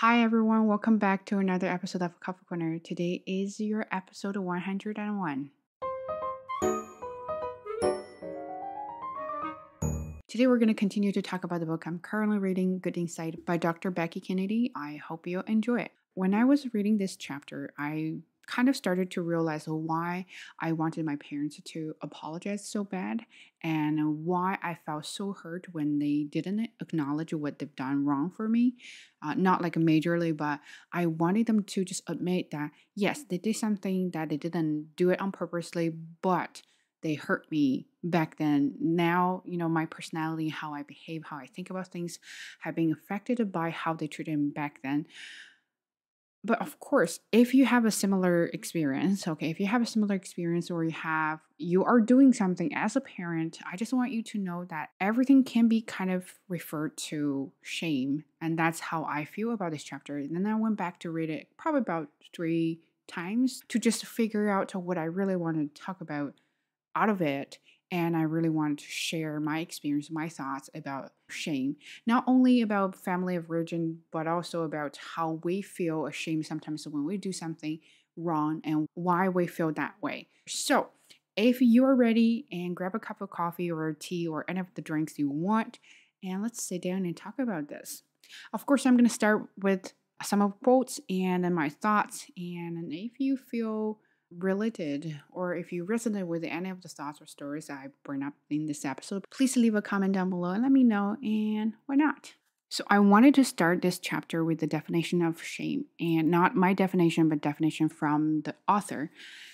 Hi everyone, welcome back to another episode of Coffee Corner. Today is your episode 101. Today we're going to continue to talk about the book I'm currently reading, Good Insight by Dr. Becky Kennedy. I hope you enjoy it. When I was reading this chapter, I kind of started to realize why I wanted my parents to apologize so bad and why I felt so hurt when they didn't acknowledge what they've done wrong for me. Not like majorly, but I wanted them to just admit that, yes, they did something that they didn't do it on purposely, but they hurt me back then. Now, my personality, how I behave, how I think about things have been affected by how they treated me back then. But of course, if you have a similar experience, okay, if you have a similar experience or you are doing something as a parent, I just want you to know that everything can be kind of referred to shame. And that's how I feel about this chapter. And then I went back to read it probably about 3 times to just figure out what I really want to talk about out of it. And I really wanted to share my experience, my thoughts about shame, not only about family of origin, but also about how we feel ashamed sometimes when we do something wrong and why we feel that way. So, if you are ready, and grab a cup of coffee or tea or any of the drinks you want, and let's sit down and talk about this. Of course, I'm going to start with some of quotes and then my thoughts. And if you feel related or if you resonate with any of the thoughts or stories I bring up in this episode, please leave a comment down below and let me know, and why not? So I wanted to start this chapter with the definition of shame, and not my definition, but definition from the author.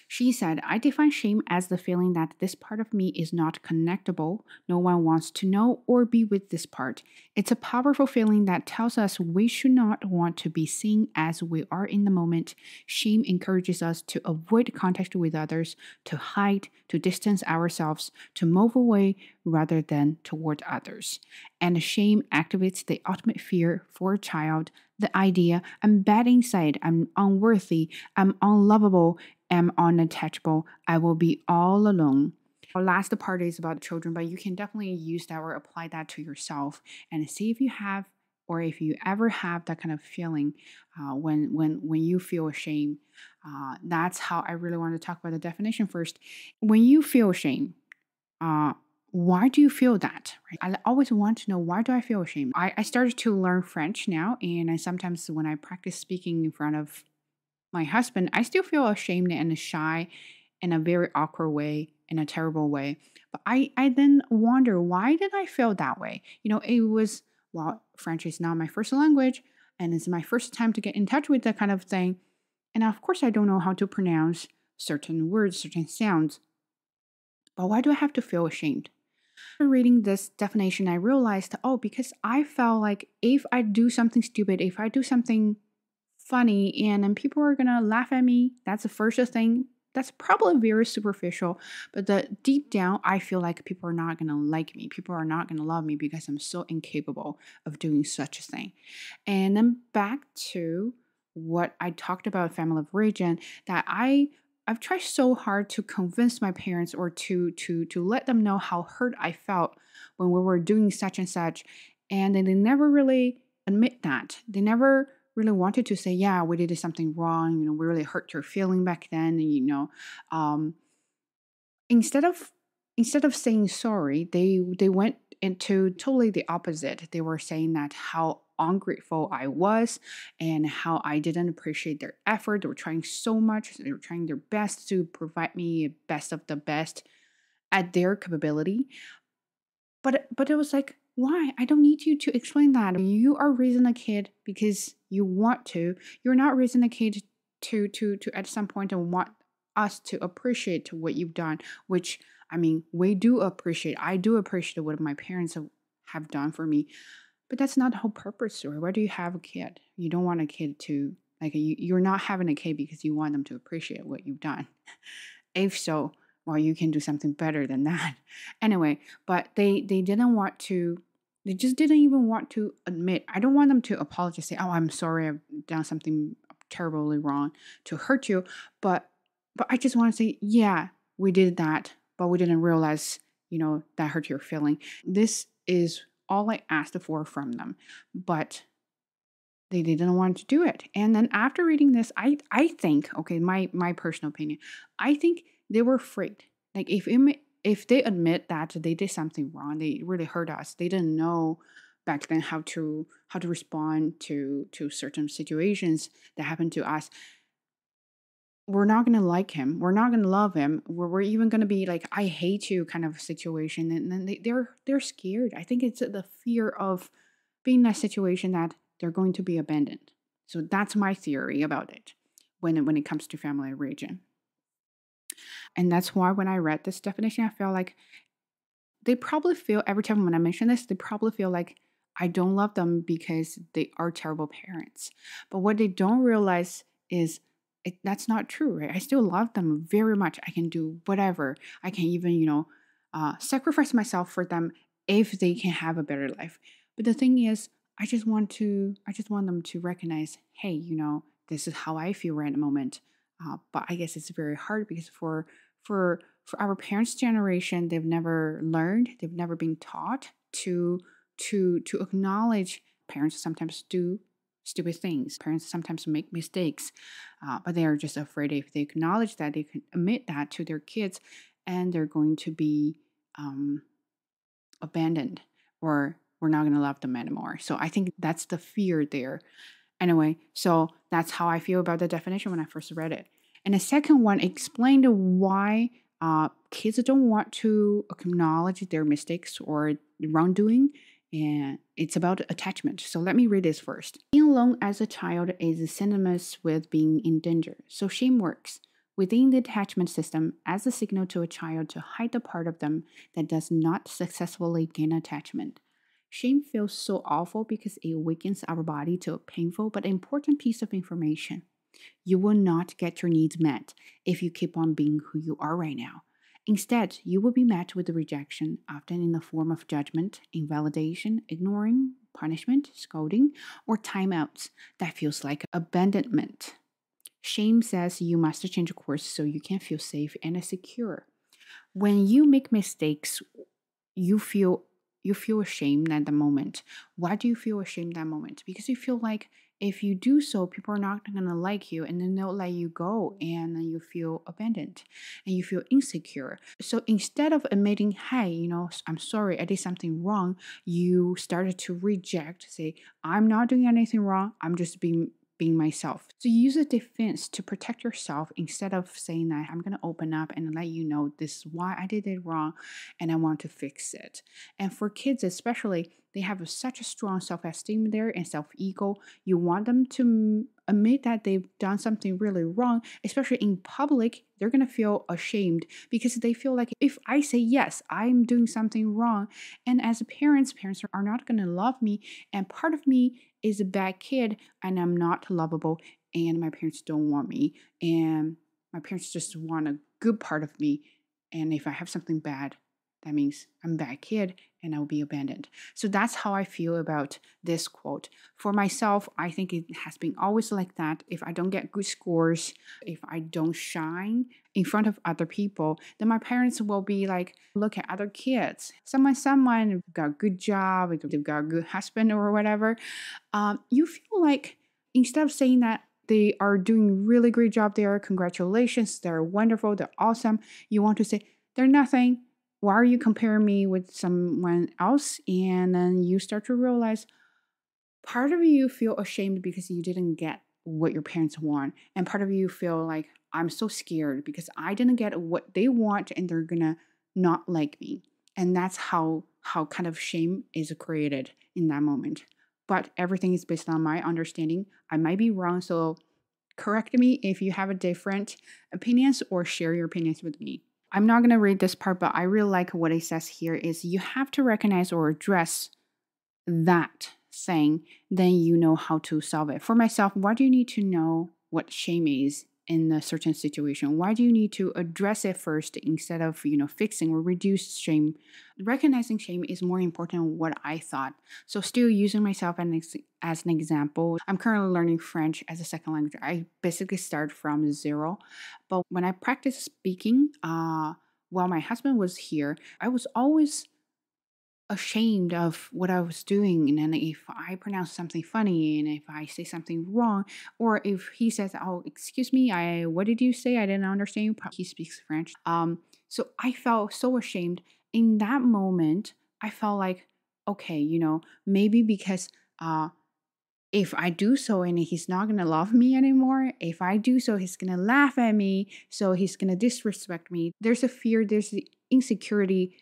She said, I define shame as the feeling that this part of me is not connectable. No one wants to know or be with this part. It's a powerful feeling that tells us we should not want to be seen as we are in the moment. Shame encourages us to avoid contact with others, to hide, to distance ourselves, to move away rather than toward others. And shame activates the ultimate fear for a child, the idea I'm bad inside, I'm unworthy, I'm unlovable, I'm unattachable, I will be all alone. Our last part is about children, but you can definitely use that or apply that to yourself and see if you have or if you ever have that kind of feeling when you feel ashamed. That's how I really want to talk about the definition first. When you feel shame, uh, why do you feel that? Right? I always want to know, why do I feel ashamed? I started to learn French now, and I sometimes when I practice speaking in front of my husband, I still feel ashamed and shy in a very awkward way, in a terrible way. But I then wonder, why did I feel that way? It was, well, French is not my first language, and it's my first time to get in touch with that kind of thing. And of course, I don't know how to pronounce certain words, certain sounds. But why do I have to feel ashamed? After reading this definition, I realized, oh, because I felt like if I do something stupid, if I do something funny, and then people are gonna laugh at me, that's the first thing. That's probably very superficial, but the deep down, I feel like people are not gonna like me. People are not gonna love me because I'm so incapable of doing such a thing. And then back to what I talked about, family of origin, that I've tried so hard to convince my parents or to let them know how hurt I felt when we were doing such and such, and then they never really admit that. They never really wanted to say, yeah, we did something wrong. We really hurt your feeling back then. And um, instead of saying sorry, they went into totally the opposite. They were saying that how ungrateful I was and how I didn't appreciate their effort. They were trying so much. They were trying their best to provide me best of the best at their capability. But it was like, why? I don't need you to explain that. You are raising a kid because you want to. You're not raising a kid to at some point and want us to appreciate what you've done, which I mean, we do appreciate. I do appreciate what my parents have done for me. But that's not the whole purpose story. Why do you have a kid? You don't want a kid to like you're not having a kid because you want them to appreciate what you've done. If so, well, you can do something better than that. Anyway, but they didn't want to. They just didn't even want to admit. I don't want them to apologize, say, "Oh, I'm sorry, I've done something terribly wrong to hurt you." But I just want to say, yeah, we did that, but we didn't realize, that hurt your feeling. This is all I asked for from them. But They didn't want to do it. And then after reading this, I think, okay, my personal opinion, I think they were afraid. Like if they admit that they did something wrong, they really hurt us. They didn't know back then how to respond to certain situations that happened to us. We're not gonna like him. We're not gonna love him. We're even gonna be like, I hate you kind of situation. And then they're scared. I think it's the fear of being in a situation that they're going to be abandoned. So that's my theory about it when it comes to family origin. And that's why when I read this definition, I felt like they probably feel every time when I mention this, they probably feel like I don't love them because they are terrible parents. But what they don't realize is that's not true, right? I still love them very much. I can do whatever. I can even, sacrifice myself for them if they can have a better life. But the thing is, I just want them to recognize, hey, this is how I feel right at the moment. But I guess it's very hard because for our parents' generation, they've never learned, they've never been taught to acknowledge parents sometimes do stupid things. Parents sometimes make mistakes, but they are just afraid if they acknowledge that, they can admit that to their kids, and they're going to be um, abandoned, or we're not going to love them anymore. So I think that's the fear there. Anyway, so that's how I feel about the definition when I first read it. And the second one explained why kids don't want to acknowledge their mistakes or wrongdoing. And it's about attachment. So let me read this first. Being alone as a child is synonymous with being in danger. So shame works within the attachment system as a signal to a child to hide the part of them that does not successfully gain attachment. Shame feels so awful because it awakens our body to a painful but important piece of information. You will not get your needs met if you keep on being who you are right now. Instead, you will be met with rejection, often in the form of judgment, invalidation, ignoring, punishment, scolding, or timeouts that feels like abandonment. Shame says you must change course so you can feel safe and secure. When you make mistakes, you feel you feel ashamed at the moment. Why do you feel ashamed that moment? Because you feel like if you do so, people are not going to like you, and then they'll let you go, and then you feel abandoned and you feel insecure. So instead of admitting, hey, I'm sorry, I did something wrong, you started to reject, say, I'm not doing anything wrong, I'm just being myself. So you use a defense to protect yourself instead of saying that I'm going to open up and let you know this is why I did it wrong and I want to fix it. And for kids especially, they have such a strong self-esteem there and self-ego. You want them to admit that they've done something really wrong, especially in public. They're going to feel ashamed because they feel like if I say yes, I'm doing something wrong, and as parents are not going to love me, and part of me is a bad kid and I'm not lovable, and my parents don't want me, and my parents just want a good part of me, and if I have something bad, that means I'm a bad kid and I will be abandoned. So that's how I feel about this quote. For myself, I think it has been always like that. If I don't get good scores, if I don't shine in front of other people, then my parents will be like, look at other kids. Someone got a good job, they've got a good husband or whatever. You feel like instead of saying that they are doing really great job there, congratulations, they're wonderful, they're awesome, you want to say, they're nothing. Why are you comparing me with someone else? And then you start to realize part of you feel ashamed because you didn't get what your parents want. And part of you feel like, I'm so scared because I didn't get what they want and they're gonna not like me. And that's how kind of shame is created in that moment. But everything is based on my understanding. I might be wrong, so correct me if you have a different opinions or share your opinions with me. I'm not going to read this part, but I really like what it says here is you have to recognize or address that thing, then you know how to solve it. For myself, why do you need to know what shame is in a certain situation? Why do you need to address it first instead of, fixing or reduce shame? Recognizing shame is more important than what I thought. So still using myself as an example, I'm currently learning French as a second language. I basically start from zero. But when I practice speaking, while my husband was here, I was always ashamed of what I was doing. And then if I pronounce something funny and if I say something wrong, or if he says, "Oh, excuse me, what did you say? I didn't understand you." He speaks French. So I felt so ashamed. In that moment, I felt like, okay, maybe because if I do so and he's not going to love me anymore, if I do so, he's going to laugh at me. So he's going to disrespect me. There's a fear, there's the insecurity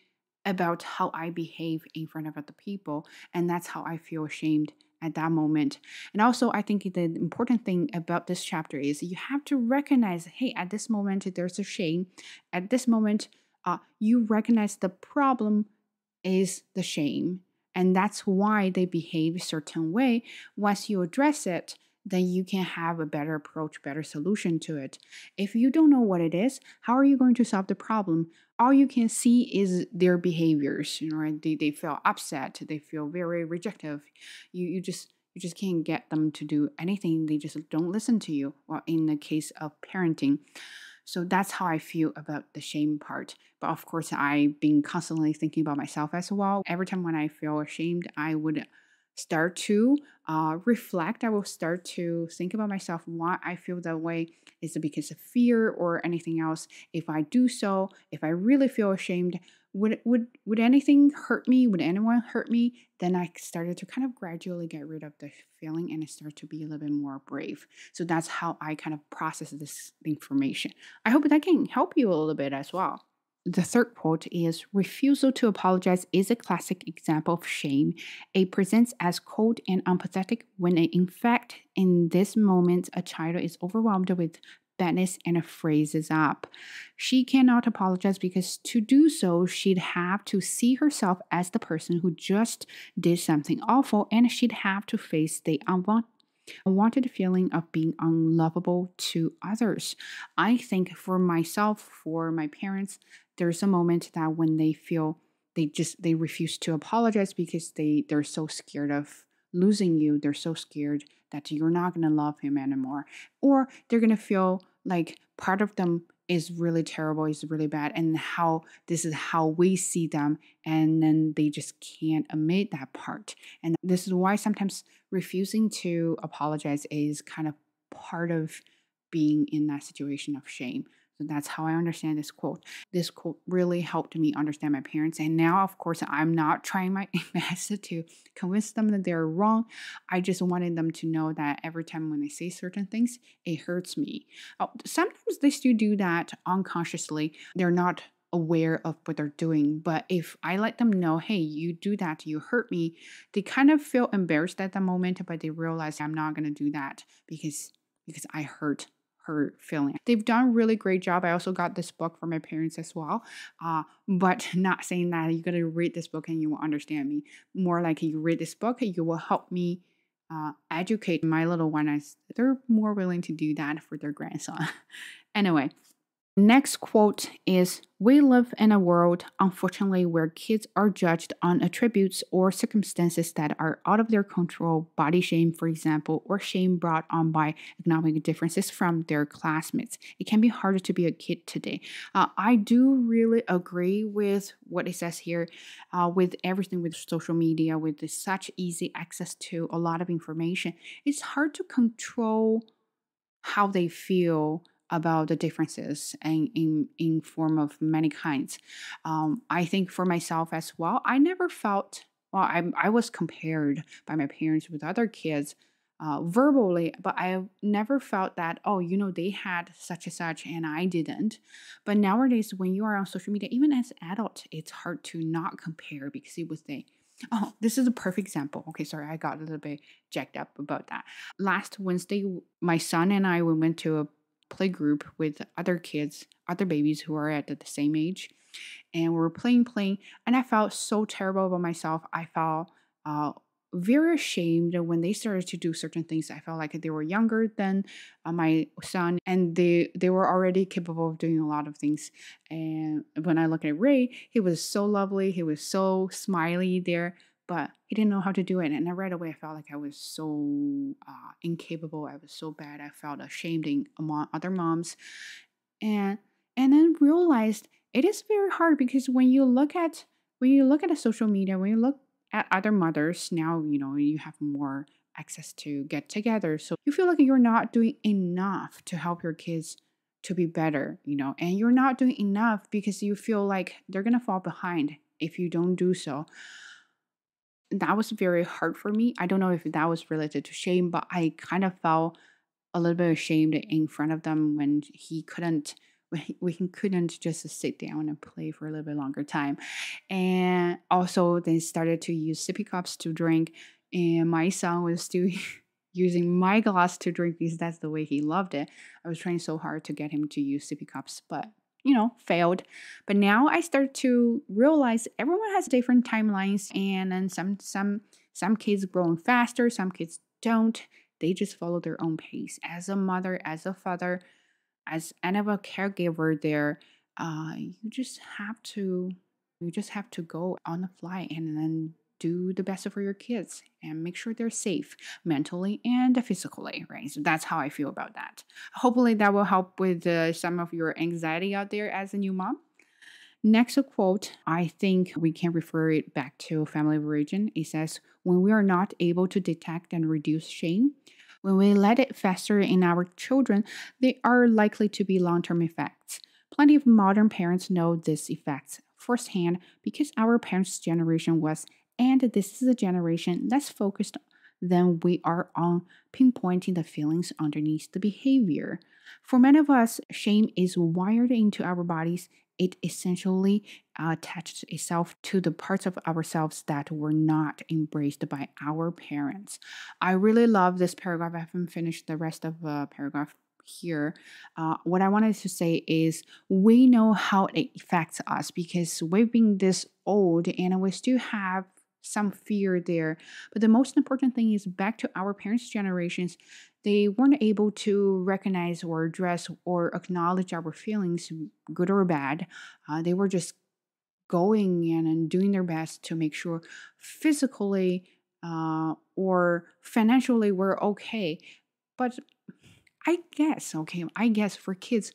about how I behave in front of other people. And that's how I feel ashamed at that moment. And also, I think the important thing about this chapter is you have to recognize, hey, at this moment, there's a shame. At this moment, you recognize the problem is the shame. And that's why they behave a certain way. Once you address it, then you can have a better approach, better solution to it. If you don't know what it is, how are you going to solve the problem? All you can see is their behaviors. Right? They feel upset, they feel very rejective. You just can't get them to do anything. They just don't listen to you. Well, in the case of parenting. So that's how I feel about the shame part. But of course, I've been constantly thinking about myself as well. Every time when I feel ashamed, I would start to reflect. I will start to think about myself, why I feel that way. Is it because of fear or anything else? If I do so, if I really feel ashamed, would anything hurt me? Would anyone hurt me? Then I started to kind of gradually get rid of the feeling and I start to be a little bit more brave. So that's how I kind of process this information. I hope that can help you a little bit as well. The third quote is: refusal to apologize is a classic example of shame. It presents as cold and empathetic when, in fact, in this moment, a child is overwhelmed with badness and freezes up. She cannot apologize because to do so, she'd have to see herself as the person who just did something awful and she'd have to face the unwanted feeling of being unlovable to others. I think for myself, for my parents, there's a moment that when they feel they refuse to apologize because they're so scared of losing you. They're so scared that you're not going to love him anymore, or they're going to feel like part of them is really terrible, is really bad, and how this is how we see them, and then they just can't admit that part. And this is why sometimes refusing to apologize is kind of part of being in that situation of shame. So that's how I understand this quote. This quote really helped me understand my parents. And now, of course, I'm not trying my best to convince them that they're wrong. I just wanted them to know that every time when they say certain things, it hurts me. Sometimes they still do that unconsciously. They're not aware of what they're doing. But if I let them know, hey, you do that, you hurt me, they kind of feel embarrassed at the moment, but they realize I'm not going to do that because I hurt her feeling. They've done a really great job. I also got this book for my parents as well. But not saying that you got to read this book and you will understand me. More like you read this book, you will help me educate my little one as they're more willing to do that for their grandson. Anyway, next quote is: we live in a world, unfortunately, where kids are judged on attributes or circumstances that are out of their control, body shame, for example, or shame brought on by economic differences from their classmates. It can be harder to be a kid today. I do really agree with what it says here, with everything with social media, with such easy access to a lot of information. It's hard to control how they feel about the differences and in form of many kinds. I think for myself as well, I never felt, well, I was compared by my parents with other kids verbally, but I never felt that, oh, they had such and such and I didn't. But nowadays, when you are on social media, even as an adult, it's hard to not compare because you would think, oh, this is a perfect example. Okay, sorry, I got a little bit jacked up about that. Last Wednesday, my son and we went to a play group with other kids, other babies who are at the same age, and we were playing, and I felt so terrible about myself. I felt very ashamed when they started to do certain things. I felt like they were younger than my son, and they were already capable of doing a lot of things. And when I look at Ray, he was so lovely, he was so smiley there, but he didn't know how to do it. And then right away, I felt like I was so incapable. I was so bad. I felt ashamed among other moms, and then realized it is very hard because when you look at when you look at the social media, when you look at other mothers now, you have more access to get together. So you feel like you're not doing enough to help your kids to be better, and you're not doing enough because you feel like they're going to fall behind if you don't do so. That was very hard for me. I don't know if that was related to shame, but I kind of felt a little bit ashamed in front of them when he couldn't just sit down and play for a little bit longer time. And also they started to use sippy cups to drink, and my son was still using my glass to drink because that's the way he loved it. I was trying so hard to get him to use sippy cups, but failed. But now I start to realize everyone has different timelines, and then some kids growing faster, some kids don't. They just follow their own pace. As a mother, as a father, as any of a caregiver there, you just have to go on the fly and then do the best for your kids and make sure they're safe mentally and physically, right? So that's how I feel about that. Hopefully that will help with some of your anxiety out there as a new mom. Next quote, I think we can refer it back to Family of Origin. It says, when we are not able to detect and reduce shame, when we let it fester in our children, there are likely to be long-term effects. Plenty of modern parents know these effects firsthand because our parents' generation was, and this is a generation less focused than we are on pinpointing the feelings underneath the behavior. For many of us, shame is wired into our bodies. It essentially attached itself to the parts of ourselves that were not embraced by our parents. I really love this paragraph. I haven't finished the rest of the paragraph here. What I wanted to say is we know how it affects us because we've been this old and we still have some fear there. But the most important thing is back to our parents' generations, they weren't able to recognize or address or acknowledge our feelings, good or bad. They were just going in and doing their best to make sure physically or financially we're okay. But I guess for kids,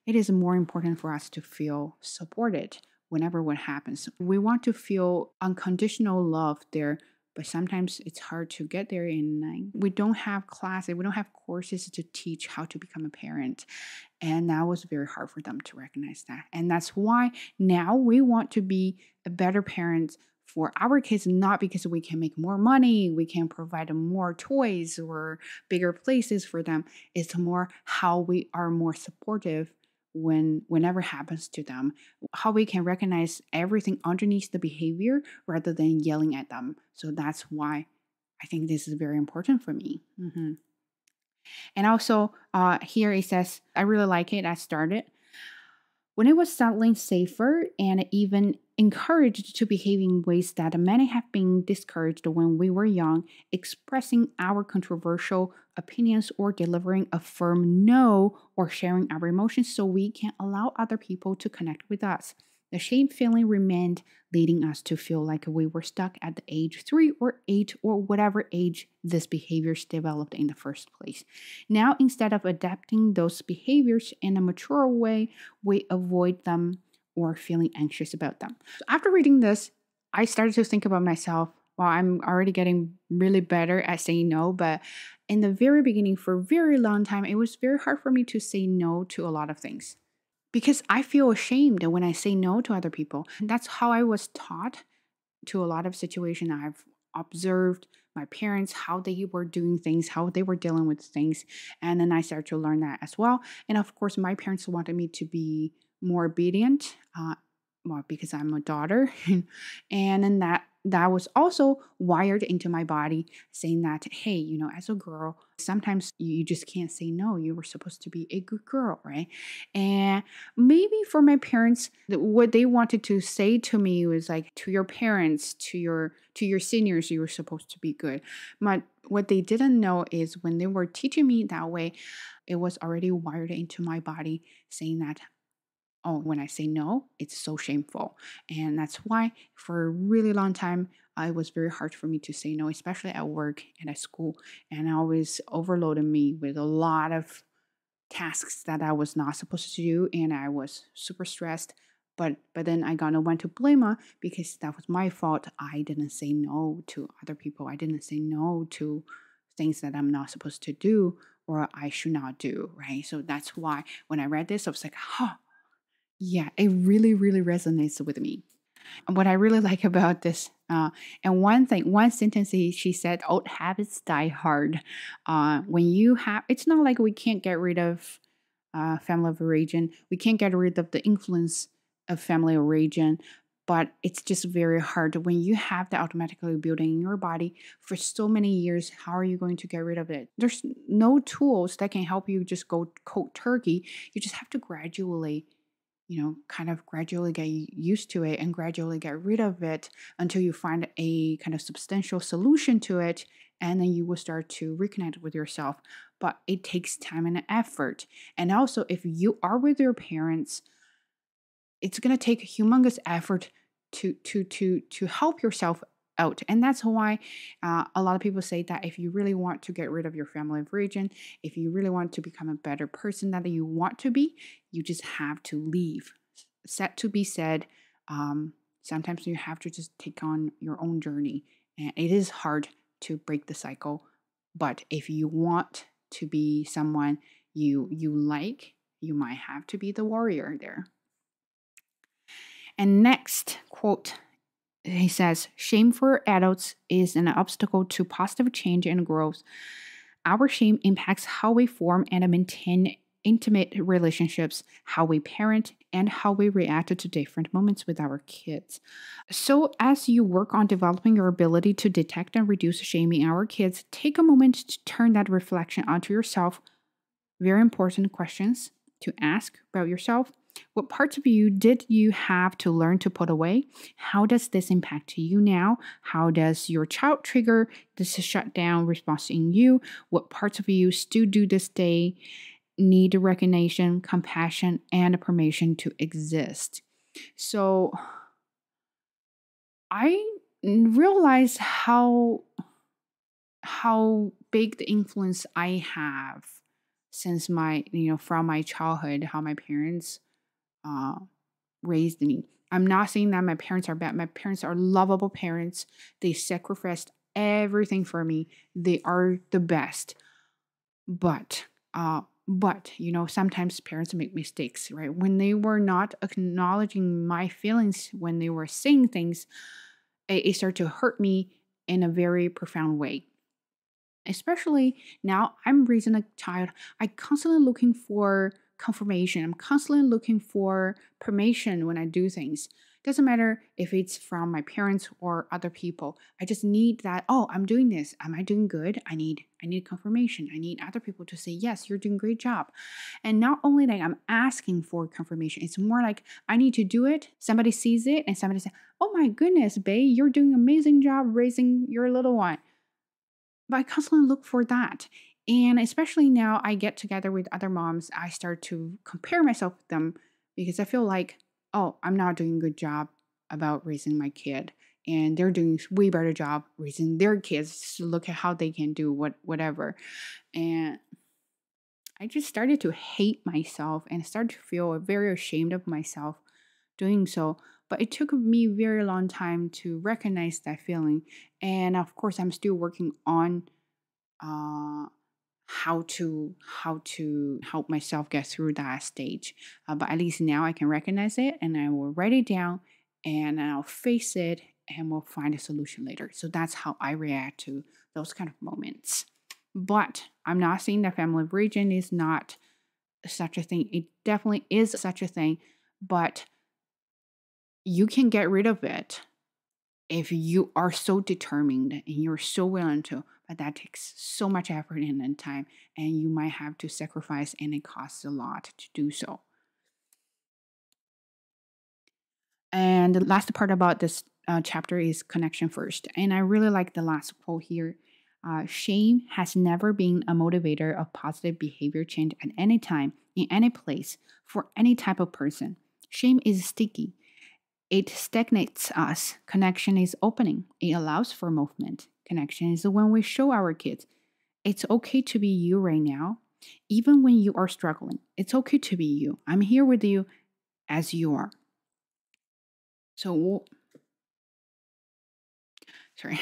it is more important for us to feel supported whenever what happens. We want to feel unconditional love there, but sometimes it's hard to get there. And we don't have classes, we don't have courses to teach how to become a parent. And that was very hard for them to recognize that. And that's why now we want to be a better parent for our kids, not because we can make more money, we can provide them more toys or bigger places for them. It's more how we are more supportive whenever happens to them, how we can recognize everything underneath the behavior rather than yelling at them. So that's why I think this is very important for me. And also, here it says, I really like it. I started when it was settling safer and even encouraged to behave in ways that many have been discouraged when we were young, expressing our controversial opinions or delivering a firm no or sharing our emotions so we can allow other people to connect with us. The shame feeling remained, leading us to feel like we were stuck at the age 3 or 8 or whatever age this behaviors developed in the first place. Now, instead of adapting those behaviors in a mature way, we avoid them or feeling anxious about them. So after reading this, I started to think about myself. Well, I'm already getting really better at saying no, but in the very beginning, for a very long time, it was very hard for me to say no to a lot of things because I feel ashamed when I say no to other people. And that's how I was taught to a lot of situations. I've observed my parents, how they were doing things, how they were dealing with things. And then I started to learn that as well. And of course, my parents wanted me to be more obedient, well, because I'm a daughter. And then that was also wired into my body, saying that, hey, as a girl, sometimes you just can't say no. You were supposed to be a good girl, right? And maybe for my parents, what they wanted to say to me was like, to your parents, to your seniors, you were supposed to be good. But what they didn't know is when they were teaching me that way, it was already wired into my body, saying that, oh, when I say no, it's so shameful. And that's why for a really long time, it was very hard for me to say no, especially at work and at school. And it always overloaded me with a lot of tasks that I was not supposed to do. And I was super stressed. But then I gonna want to blame her because that was my fault. I didn't say no to other people. I didn't say no to things that I'm not supposed to do or I should not do, right? So that's why when I read this, I was like, huh, yeah, it really, really resonates with me. And what I really like about this, and one sentence she said, old habits die hard. When you have, it's not like we can't get rid of family of origin. We can't get rid of the influence of family of origin, but it's just very hard when you have that automatically building in your body for so many years. How are you going to get rid of it? There's no tools that can help you just go cold turkey. You just have to gradually, kind of gradually get used to it and gradually get rid of it until you find a kind of substantial solution to it. And then you will start to reconnect with yourself. But it takes time and effort. And also, if you are with your parents, it's going to take a humongous effort to help yourself out. And that's why a lot of people say that if you really want to get rid of your family of origin, if you really want to become a better person that you want to be, you just have to leave. Set to be said. Sometimes you have to just take on your own journey. And it is hard to break the cycle. But if you want to be someone you like, you might have to be the warrior there. And next quote, he says, shame for adults is an obstacle to positive change and growth. Our shame impacts how we form and maintain intimate relationships, how we parent, and how we react to different moments with our kids. So, as you work on developing your ability to detect and reduce shame in our kids, take a moment to turn that reflection onto yourself. Very important questions to ask about yourself. What parts of you did you have to learn to put away? How does this impact you now? How does your child trigger this shutdown response in you? What parts of you still do this day need recognition, compassion, and permission to exist? So I realize how big the influence I have since from my childhood, how my parents uh, raised me. I'm not saying that my parents are bad. My parents are lovable parents. They sacrificed everything for me. They are the best. But sometimes parents make mistakes, right? When they were not acknowledging my feelings, when they were saying things, it started to hurt me in a very profound way. Especially now, I'm raising a child. I constantly looking for confirmation. I'm constantly looking for permission when I do things. Doesn't matter if it's from my parents or other people. I just need that. Oh, I'm doing this. Am I doing good? I need confirmation. I need other people to say yes, you're doing a great job. And not only like I'm asking for confirmation. It's more like I need to do it. Somebody sees it and somebody says, "Oh my goodness, babe, you're doing an amazing job raising your little one." But I constantly look for that. And especially now I get together with other moms, I start to compare myself with them because I feel like, oh, I'm not doing a good job about raising my kid. And they're doing way better job raising their kids. So look at how they can do whatever. And I just started to hate myself and started to feel very ashamed of myself doing so. But it took me a very long time to recognize that feeling. And of course, I'm still working on uh, how to help myself get through that stage. But at least now I can recognize it and I will write it down and I'll face it and we'll find a solution later. So that's how I react to those kind of moments. But I'm not saying that family of origin is not such a thing. It definitely is such a thing, but you can get rid of it if you are so determined and you're so willing to, but that takes so much effort and time, and you might have to sacrifice, and it costs a lot to do so. And the last part about this chapter is connection first. And I really like the last quote here. Shame has never been a motivator of positive behavior change at any time, in any place, for any type of person. Shame is sticky. It stagnates us. Connection is opening. It allows for movement. Connection is when we show our kids it's okay to be you right now, even when you are struggling. It's okay to be you. I'm here with you as you are. So, sorry.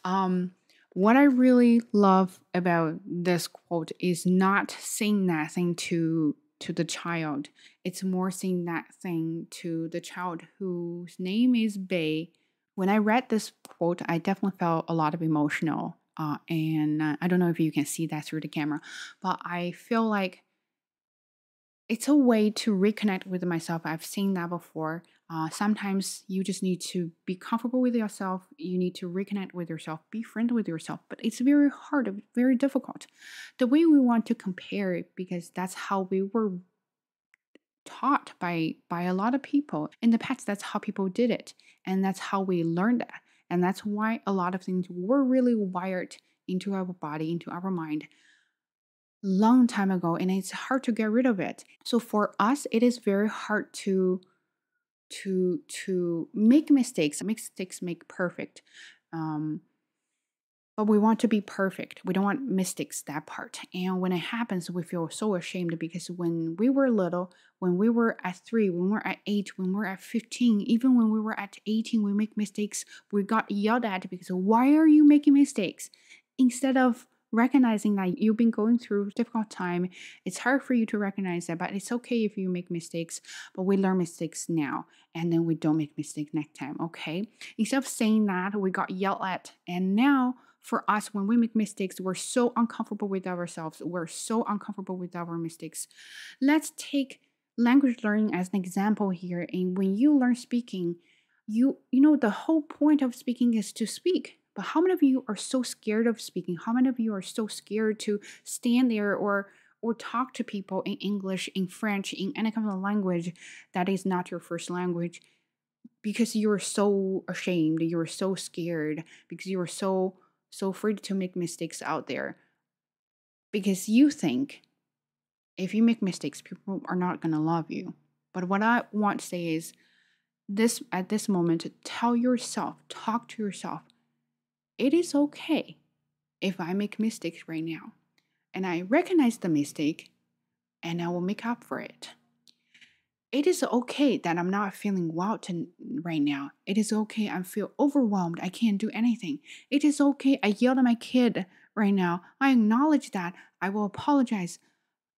um, what I really love about this quote is not saying that thing to the child. It's more saying that thing to the child whose name is Bei. When I read this quote, I definitely felt a lot of emotional. And I don't know if you can see that through the camera, but I feel like it's a way to reconnect with myself. I've seen that before. Sometimes you just need to be comfortable with yourself. You need to reconnect with yourself, be friendly with yourself. But it's very hard, very difficult. The way we want to compare it, because that's how we were taught by a lot of people in the past. That's how people did it, and that's how we learned that. And that's why a lot of things were really wired into our body, into our mind long time ago, and it's hard to get rid of it. So for us it is very hard to make mistakes. Mistakes make perfect. um but we want to be perfect. We don't want mistakes, that part. And when it happens, we feel so ashamed, because when we were little, when we were at 3, when we were at 8, when we were at 15, even when we were at 18, we make mistakes. We got yelled at because, why are you making mistakes? Instead of recognizing that you've been going through a difficult time, it's hard for you to recognize that, but it's okay if you make mistakes. But we learn mistakes now, and then we don't make mistakes next time, okay? Instead of saying that, we got yelled at, and now for us, when we make mistakes, we're so uncomfortable with ourselves. We're so uncomfortable with our mistakes. Let's take language learning as an example here. And when you learn speaking, you know the whole point of speaking is to speak. But how many of you are so scared of speaking? How many of you are so scared to stand there or talk to people in English, in French, in any kind of language that is not your first language? Because you're so ashamed, you're so scared, because you're so afraid to make mistakes out there, because you think if you make mistakes, people are not going to love you. But what I want to say is, this at this moment, tell yourself, talk to yourself, it is okay if I make mistakes right now, and I recognize the mistake, and I will make up for it. It is okay that I'm not feeling well right now. It is okay I feel overwhelmed. I can't do anything. It is okay I yelled at my kid right now. I acknowledge that. I will apologize.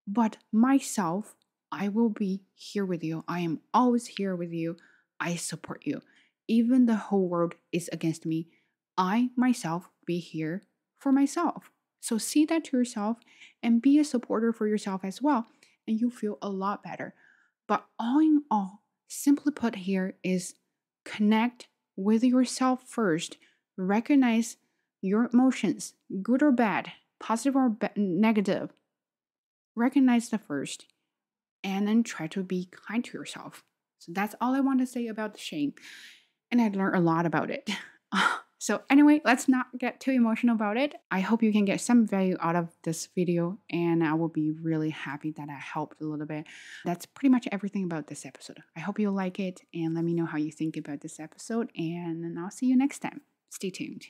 But myself, I will be here with you. I am always here with you. I support you. Even the whole world is against me, I myself be here for myself. So see that to yourself and be a supporter for yourself as well. And you feel a lot better. But all in all, simply put here is connect with yourself first. Recognize your emotions, good or bad, positive or negative. Recognize the first, and then try to be kind to yourself. So that's all I want to say about the shame. And I learned a lot about it. So anyway, let's not get too emotional about it. I hope you can get some value out of this video, and I will be really happy that I helped a little bit. That's pretty much everything about this episode. I hope you like it, and let me know how you think about this episode, and I'll see you next time. Stay tuned.